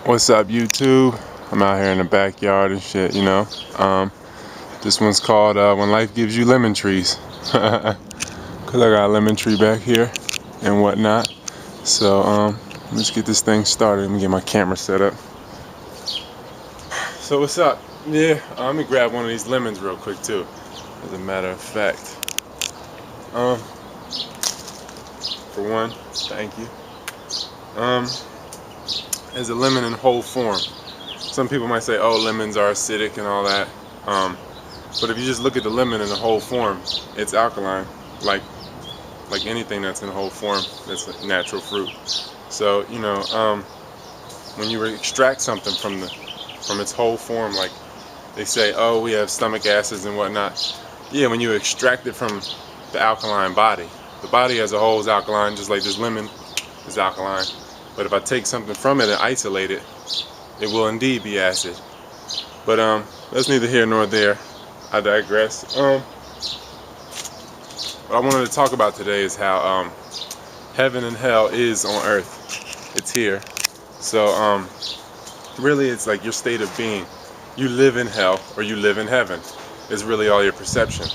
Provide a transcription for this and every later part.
What's up, YouTube? I'm out here in the backyard and shit, you know. This one's called When Life Gives You Lemon Trees. Because I got a lemon tree back here and whatnot. So, let's get this thing started. Let me get my camera set up. So, what's up? Yeah, let me grab one of these lemons real quick, too. As a matter of fact. For one, thank you. As a lemon in whole form. Some people might say, oh, lemons are acidic and all that. But if you just look at the lemon in the whole form, it's alkaline, like anything that's in whole form, that's a natural fruit. So, you know, when you extract something from its whole form, like they say, oh, we have stomach acids and whatnot. Yeah, when you extract it from the alkaline body, the body as a whole is alkaline, just like this lemon is alkaline. But if I take something from it and isolate it, it will indeed be acid. But that's neither here nor there. I digress. What I wanted to talk about today is how heaven and hell is on earth. It's here. So really it's like your state of being. You live in hell or you live in heaven. It's really all your perception.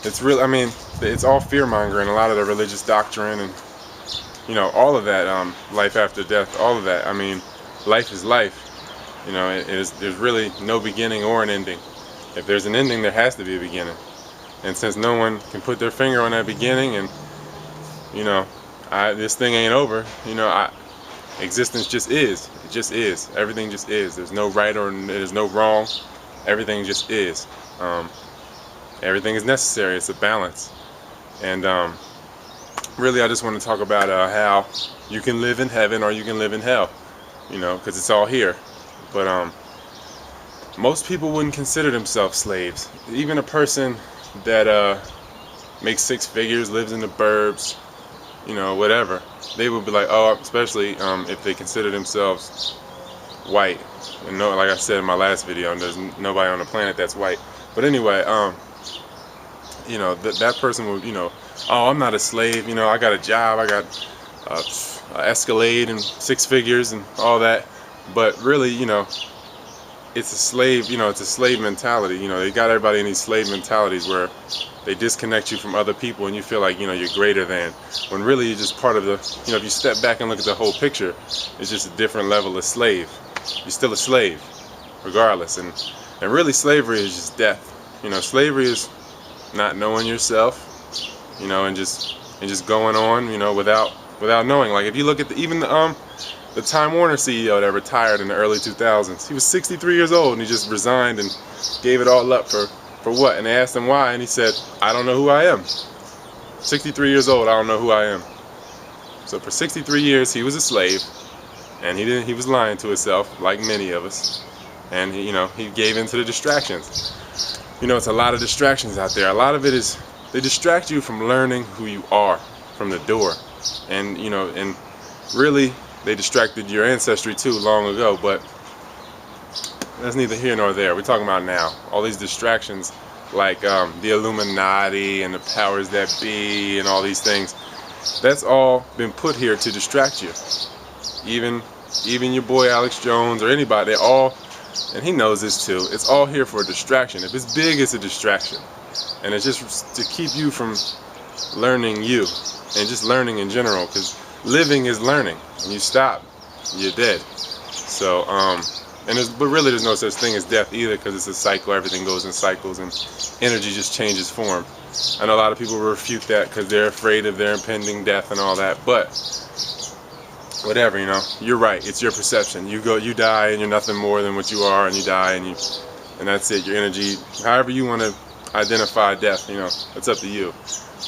It's real. I mean, it's all fear mongering. A lot of the religious doctrine and all of that, life after death, all of that. I mean, life is life. You know, there's really no beginning or an ending. If there's an ending, there has to be a beginning. And since no one can put their finger on that beginning, and this thing ain't over. Existence just is. It just is. Everything just is. There's no right or there's no wrong. Everything just is. Everything is necessary. It's a balance. And really, I just want to talk about how you can live in heaven or you can live in hell. Because it's all here. But most people wouldn't consider themselves slaves. Even a person that makes six figures, lives in the burbs, whatever, they would be like, oh, especially if they consider themselves white. And like I said in my last video, there's nobody on the planet that's white. But anyway, that person would, oh, I'm not a slave. I got a job. I got Escalade and six figures and all that. But really, it's a slave, it's a slave mentality. They got everybody in these slave mentalities where they disconnect you from other people and you feel like, you're greater than. When really you're just part of the, if you step back and look at the whole picture, it's just a different level of slave. You're still a slave, regardless. And really slavery is just death. Slavery is not knowing yourself, and just going on, without knowing. Like if you look at the Time Warner CEO that retired in the early 2000s, he was 63 years old and he just resigned and gave it all up for what? And they asked him why, and he said, I don't know who I am. 63 years old, I don't know who I am. So for 63 years he was a slave, and he was lying to himself like many of us, and he gave into the distractions. It's a lot of distractions out there. A lot of it is they distract you from learning who you are from the door, and and really they distracted your ancestry too long ago, but that's neither here nor there. We're talking about now. All these distractions like the Illuminati and the powers that be and all these things, that's all been put here to distract you. Even your boy Alex Jones or anybody, they all, and he knows this too, it's all here for a distraction. If it's big, it's a distraction. And it's just to keep you from learning you and just learning in general, because living is learning. When you stop, you're dead. So, but really there's no such thing as death either, because it's a cycle. Everything goes in cycles and energy just changes form. I know a lot of people refute that because they're afraid of their impending death and all that, but whatever, you're right. It's your perception. You die and you're nothing more than what you are, and you die and that's it. Your energy, however you want to identify death, it's up to you.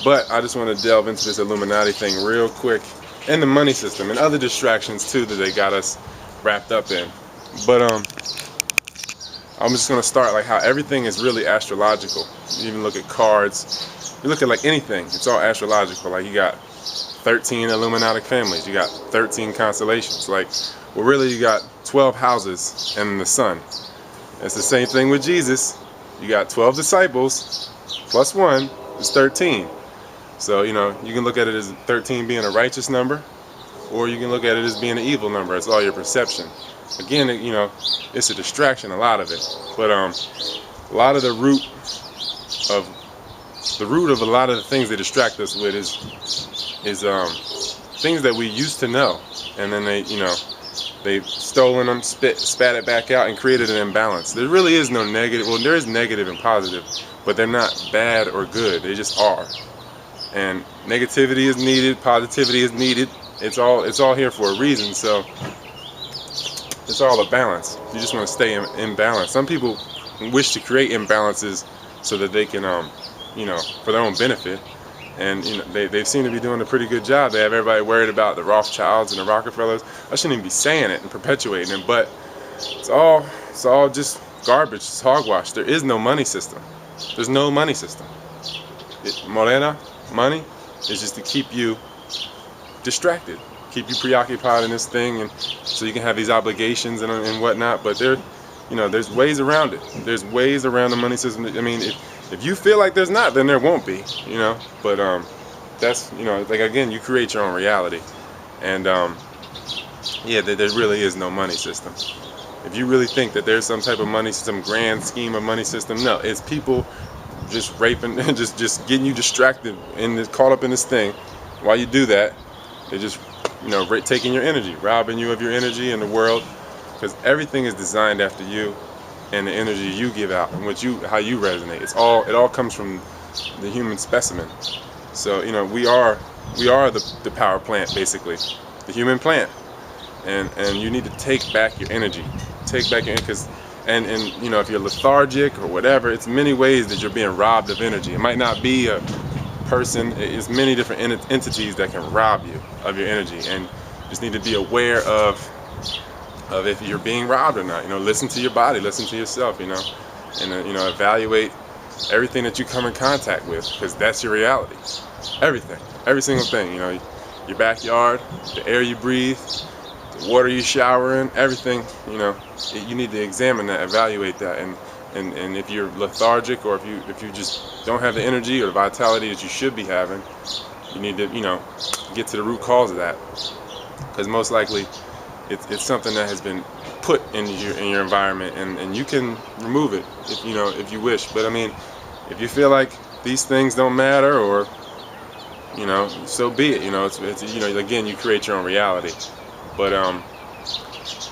But I just want to delve into this Illuminati thing real quick, and the money system and other distractions too that they got us wrapped up in. But I'm just going to start like how everything is really astrological. You even look at cards, you look at like anything, it's all astrological. Like you got 13 Illuminati families, you got 13 constellations. Like, well, really you got 12 houses and the sun. It's the same thing with Jesus. You got 12 disciples plus 1 is 13. So, you can look at it as 13 being a righteous number, or you can look at it as being an evil number. It's all your perception. Again, you know, it's a distraction, a lot of it. But a lot of the root of a lot of the things they distract us with is things that we used to know, and then they've stolen them, spat it back out, and created an imbalance. There really is no negative. Well, there is negative and positive, but they're not bad or good. They just are. And negativity is needed, positivity is needed. It's all here for a reason. So it's all a balance. You just want to stay in balance. Some people wish to create imbalances so that they can, for their own benefit. And they seem to be doing a pretty good job. They have everybody worried about the Rothschilds and the Rockefellers. I shouldn't even be saying it and perpetuating it, but it's all just garbage. It's hogwash. There is no money system. There's no money system. Moneda, money, is just to keep you distracted, keep you preoccupied in this thing, and so you can have these obligations and whatnot. But there's ways around it. There's ways around the money system. I mean, if you feel like there's not, then there won't be, But that's, like, again, you create your own reality. And yeah, there really is no money system. If you really think that there's some type of money, some grand scheme of money system, no, it's people just raping, just getting you distracted and caught up in this thing. While you do that, they're just, taking your energy, robbing you of your energy in the world, because everything is designed after you and the energy you give out and how you resonate. It all comes from the human specimen. So we are the power plant, basically, the human plant, and you need to take back your energy, because and if you're lethargic or whatever, it's many ways that you're being robbed of energy. It might not be a person. It's many different entities that can rob you of your energy, and you just need to be aware of if you're being robbed or not. Listen to your body, listen to yourself, and evaluate everything that you come in contact with, because that's your reality. Everything, every single thing. Your backyard, the air you breathe, the water you shower in, everything. You need to examine that, evaluate that, and if you're lethargic, or if you just don't have the energy or the vitality that you should be having, you need to get to the root cause of that, because most likely it's something that has been put in your environment, and you can remove it if you wish. But I mean, if you feel like these things don't matter, or so be it. It's again, you create your own reality. But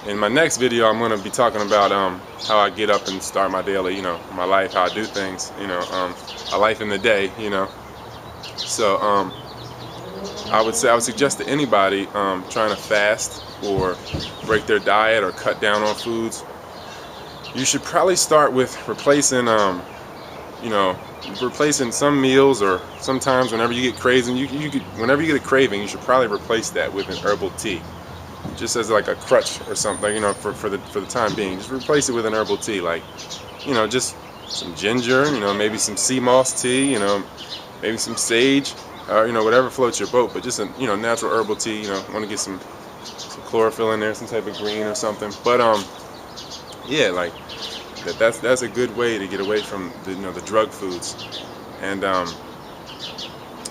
in my next video, I'm going to be talking about how I get up and start my daily, my life, how I do things, a life in the day, So I would suggest to anybody trying to fast or break their diet or cut down on foods, you should probably start with replacing some meals, or sometimes whenever you get craving, whenever you get a craving, you should probably replace that with an herbal tea, just as like a crutch or something, for the time being. Just replace it with an herbal tea, like just some ginger, maybe some sea moss tea, maybe some sage, whatever floats your boat. But just a natural herbal tea. Want to get some chlorophyll in there, some type of green or something. But yeah, like that's a good way to get away from the drug foods, and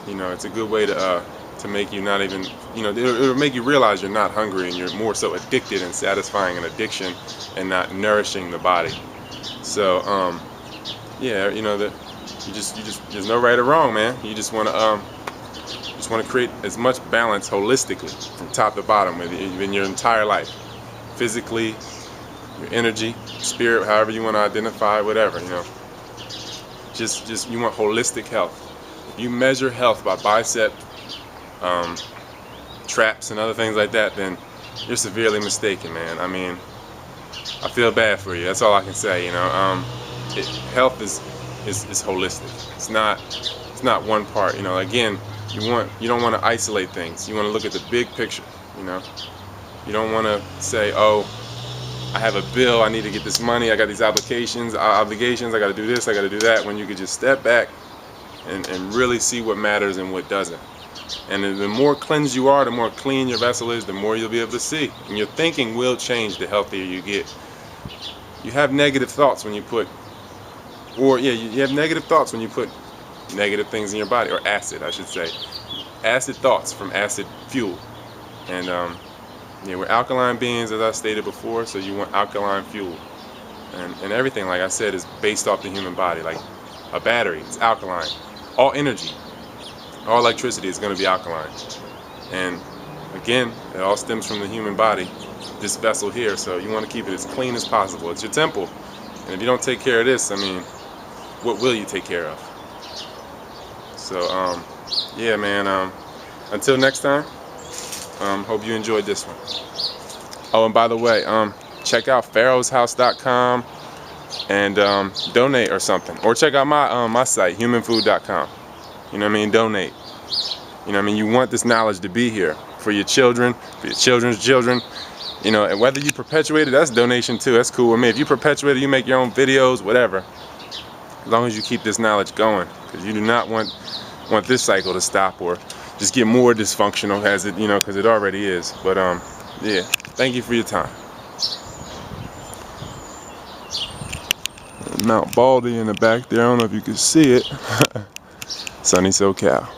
it's a good way to make you not even, it'll make you realize you're not hungry, and you're more so addicted and satisfying an addiction and not nourishing the body. So yeah, there's no right or wrong, man. You just want to create as much balance holistically from top to bottom in your entire life, physically, your energy, spirit, however you want to identify, whatever. Just you want holistic health. If you measure health by bicep traps and other things like that, then you're severely mistaken, man. I mean, I feel bad for you. That's all I can say. Health is holistic. It's not one part. Again, you don't want to isolate things. You want to look at the big picture. You don't want to say, oh, I have a bill, I need to get this money, I got these obligations, I got to do this, I got to do that, when you could just step back and really see what matters and what doesn't. And the more cleansed you are, the more clean your vessel is, the more you'll be able to see. And your thinking will change the healthier you get. You have negative thoughts when you put, you have negative thoughts when you put negative things in your body, or acid, I should say. Acid thoughts from acid fuel. And yeah, we're alkaline beings, as I stated before, so you want alkaline fuel. And everything, like I said, is based off the human body. Like a battery, it's alkaline. All energy, all electricity is going to be alkaline. And again, it all stems from the human body, this vessel here. So you want to keep it as clean as possible. It's your temple. And if you don't take care of this, I mean, what will you take care of? So, yeah, man, until next time, hope you enjoyed this one. Oh, and by the way, check out pharaohshouse.com and donate or something. Or check out my site, humanfood.com. You know what I mean? Donate. You know what I mean? You want this knowledge to be here for your children, for your children's children. You know, and whether you perpetuate it, that's donation too. That's cool with me. If you perpetuate it, you make your own videos, whatever. As long as you keep this knowledge going, because you do not want this cycle to stop or just get more dysfunctional as it, you know, because it already is. But yeah, thank you for your time. Mount Baldy in the back there. I don't know if you can see it. Sunny SoCal.